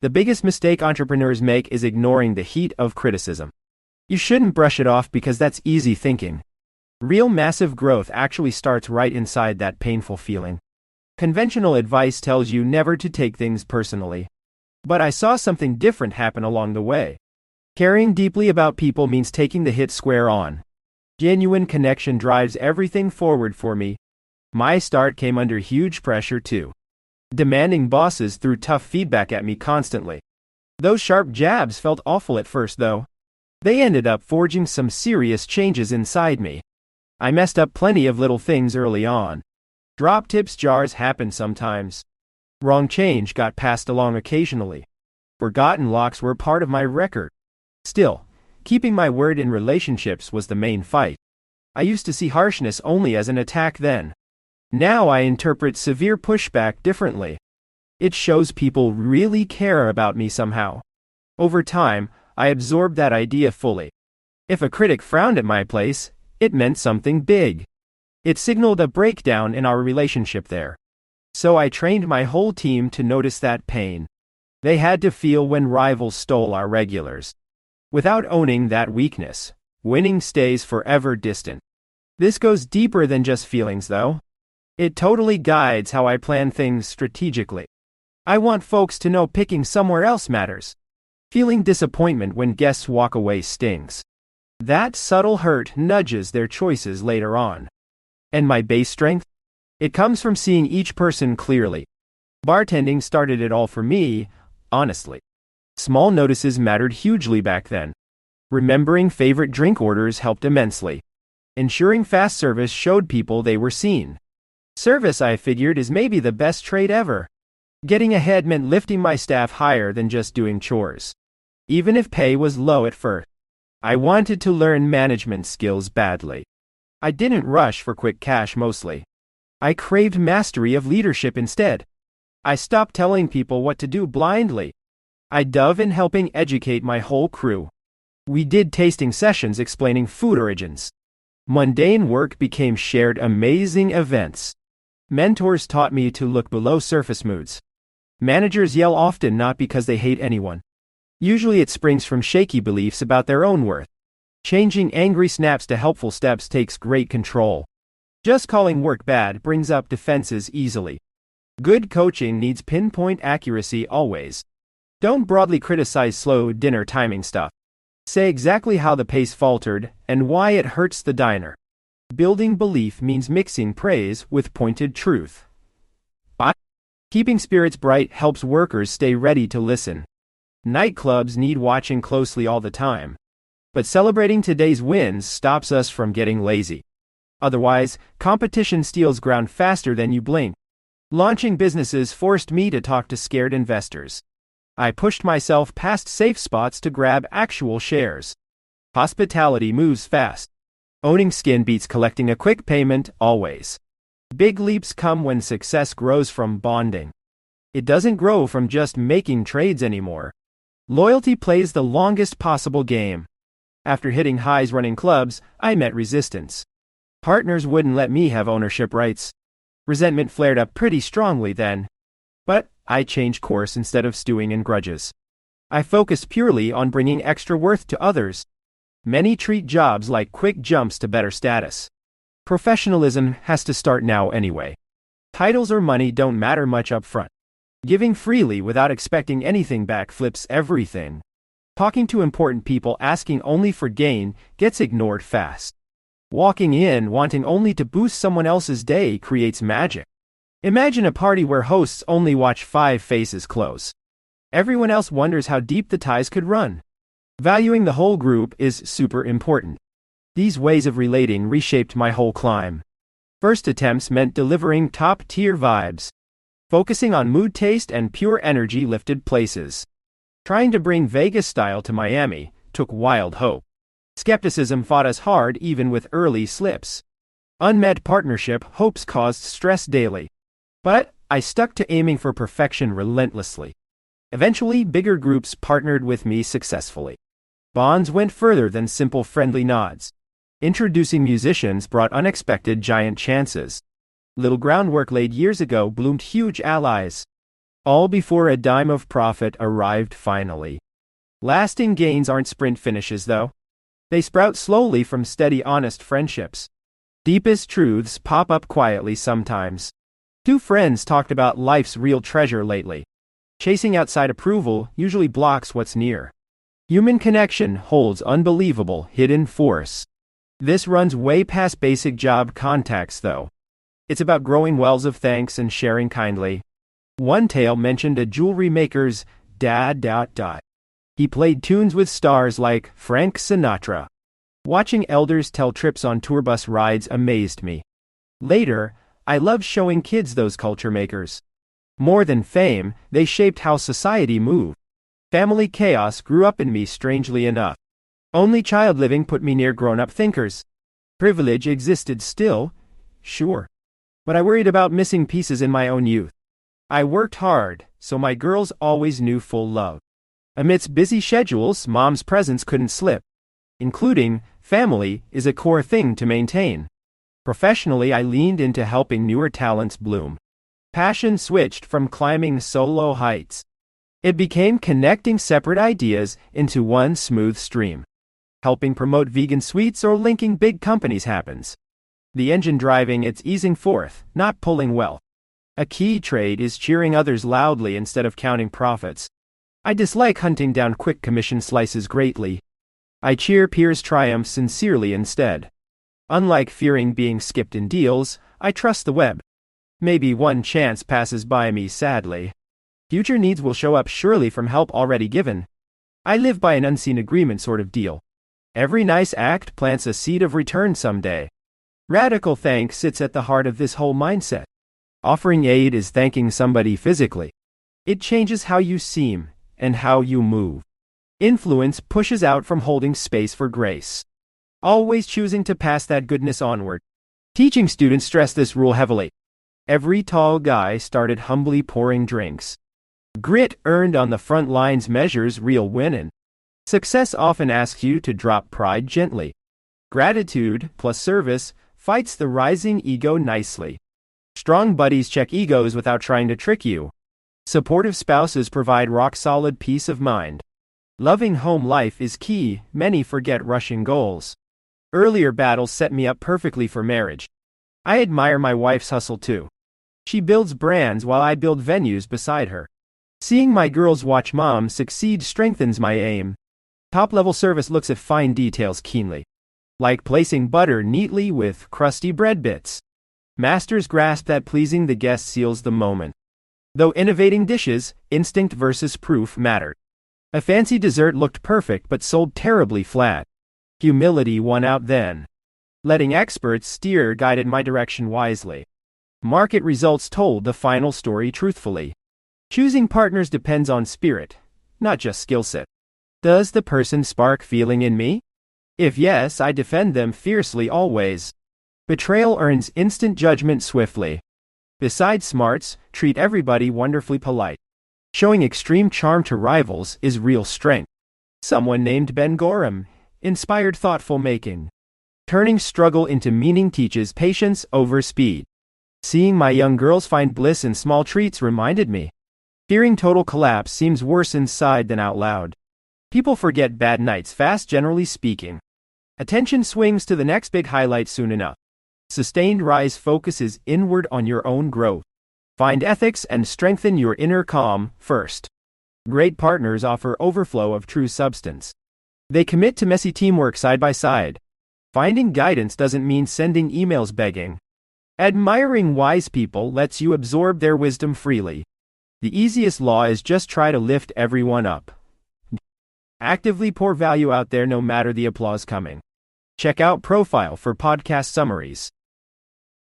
The biggest mistake entrepreneurs make is ignoring the heat of criticism. You shouldn't brush it off because that's easy thinking. Real massive growth actually starts right inside that painful feeling. Conventional advice tells you never to take things personally. But I saw something different happen along the way. Caring deeply about people means taking the hit square on. Genuine connection drives everything forward for me. My start came under huge pressure too. Demanding bosses threw tough feedback at me constantly. Those sharp jabs felt awful at first though. They ended up forging some serious changes inside me. I messed up plenty of little things early on. Drop tips jars happen sometimes. Wrong change got passed along occasionally. Forgotten locks were part of my record. Still, keeping my word in relationships was the main fight. I used to see harshness only as an attack then. Now I interpret severe pushback differently. It shows people really care about me somehow. Over time, I absorbed that idea fully. If a critic frowned at my place, it meant something big. It signaled a breakdown in our relationship there. So I trained my whole team to notice that pain. They had to feel when rivals stole our regulars. Without owning that weakness, winning stays forever distant. This goes deeper than just feelings though. It totally guides how I plan things strategically. I want folks to know picking somewhere else matters. Feeling disappointment when guests walk away stings. That subtle hurt nudges their choices later on. And my base strength? It comes from seeing each person clearly. Bartending started it all for me, honestly. Small notices mattered hugely back then. Remembering favorite drink orders helped immensely. Ensuring fast service showed people they were seen. Service, I figured, is maybe the best trade ever. Getting ahead meant lifting my staff higher than just doing chores. Even if pay was low at first. I wanted to learn management skills badly. I didn't rush for quick cash mostly. I craved mastery of leadership instead. I stopped telling people what to do blindly. I dove in helping educate my whole crew. We did tasting sessions explaining food origins. Mundane work became shared amazing events. Mentors taught me to look below surface moods. Managers yell often not because they hate anyone. Usually it springs from shaky beliefs about their own worth. Changing angry snaps to helpful steps takes great control. Just calling work bad brings up defenses easily. Good coaching needs pinpoint accuracy always. Don't broadly criticize slow dinner timing stuff. Say exactly how the pace faltered and why it hurts the diner. Building belief means mixing praise with pointed truth. But keeping spirits bright helps workers stay ready to listen. Nightclubs need watching closely all the time. But celebrating today's wins stops us from getting lazy. Otherwise, competition steals ground faster than you blink. Launching businesses forced me to talk to scared investors. I pushed myself past safe spots to grab actual shares. Hospitality moves fast. Owning skin beats collecting a quick payment always. Big leaps come when success grows from bonding. It doesn't grow from just making trades anymore. Loyalty plays the longest possible game. After hitting highs running clubs, I met resistance. Partners wouldn't let me have ownership rights. Resentment flared up pretty strongly then. But I changed course instead of stewing in grudges. I focused purely on bringing extra worth to others. Many treat jobs like quick jumps to better status. Professionalism has to start now anyway. Titles or money don't matter much up front. Giving freely without expecting anything back flips everything. Talking to important people asking only for gain gets ignored fast. Walking in wanting only to boost someone else's day creates magic. Imagine a party where hosts only watch 5 faces close. Everyone else wonders how deep the ties could run. Valuing the whole group is super important. These ways of relating reshaped my whole climb. First attempts meant delivering top-tier vibes. Focusing on mood taste and pure energy lifted places. Trying to bring Vegas style to Miami took wild hope. Skepticism fought us hard even with early slips. Unmet partnership hopes caused stress daily. But I stuck to aiming for perfection relentlessly. Eventually, bigger groups partnered with me successfully. Bonds went further than simple friendly nods. Introducing musicians brought unexpected giant chances. Little groundwork laid years ago bloomed huge allies. All before a dime of profit arrived finally. Lasting gains aren't sprint finishes, though. They sprout slowly from steady, honest friendships. Deepest truths pop up quietly sometimes. Two friends talked about life's real treasure lately. Chasing outside approval usually blocks what's near. Human connection holds unbelievable hidden force. This runs way past basic job contacts, though. It's about growing wells of thanks and sharing kindly. One tale mentioned a jewelry maker's dad. He played tunes with stars like Frank Sinatra. Watching elders tell trips on tour bus rides amazed me. Later, I loved showing kids those culture makers. More than fame, they shaped how society moved. Family chaos grew up in me, strangely enough. Only child living put me near grown-up thinkers. Privilege existed still, sure. But I worried about missing pieces in my own youth. I worked hard, so my girls always knew full love. Amidst busy schedules, mom's presence couldn't slip. Including, family is a core thing to maintain. Professionally, I leaned into helping newer talents bloom. Passion switched from climbing solo heights. It became connecting separate ideas into one smooth stream. Helping promote vegan sweets or linking big companies happens. The engine driving, it's easing forth, not pulling wealth. A key trait is cheering others loudly instead of counting profits. I dislike hunting down quick commission slices greatly. I cheer peers' triumphs sincerely instead. Unlike fearing being skipped in deals, I trust the web. Maybe one chance passes by me sadly. Future needs will show up surely from help already given. I live by an unseen agreement sort of deal. Every nice act plants a seed of return someday. Radical thanks sits at the heart of this whole mindset. Offering aid is thanking somebody physically. It changes how you seem and how you move. Influence pushes out from holding space for grace. Always choosing to pass that goodness onward. Teaching students stress this rule heavily. Every tall guy started humbly pouring drinks. Grit earned on the front lines measures real winning. Success often asks you to drop pride gently. Gratitude plus service fights the rising ego nicely. Strong buddies check egos without trying to trick you. Supportive spouses provide rock-solid peace of mind. Loving home life is key, many forget rushing goals. Earlier battles set me up perfectly for marriage. I admire my wife's hustle too. She builds brands while I build venues beside her. Seeing my girls watch mom succeed strengthens my aim. Top-level service looks at fine details keenly. Like placing butter neatly with crusty bread bits. Masters grasp that pleasing the guest seals the moment. Though innovating dishes, instinct versus proof mattered. A fancy dessert looked perfect but sold terribly flat. Humility won out then. Letting experts steer guided my direction wisely. Market results told the final story truthfully. Choosing partners depends on spirit, not just skill set. Does the person spark feeling in me? If yes, I defend them fiercely always. Betrayal earns instant judgment swiftly. Besides smarts, treat everybody wonderfully polite. Showing extreme charm to rivals is real strength. Someone named Ben Gorham inspired thoughtful making. Turning struggle into meaning teaches patience over speed. Seeing my young girls find bliss in small treats reminded me. Fearing total collapse seems worse inside than out loud. People forget bad nights fast, generally speaking. Attention swings to the next big highlight soon enough. Sustained rise focuses inward on your own growth. Find ethics and strengthen your inner calm first. Great partners offer overflow of true substance. They commit to messy teamwork side by side. Finding guidance doesn't mean sending emails begging. Admiring wise people lets you absorb their wisdom freely. The easiest law is just try to lift everyone up. Actively pour value out there no matter the applause coming. Check out Profile for podcast summaries.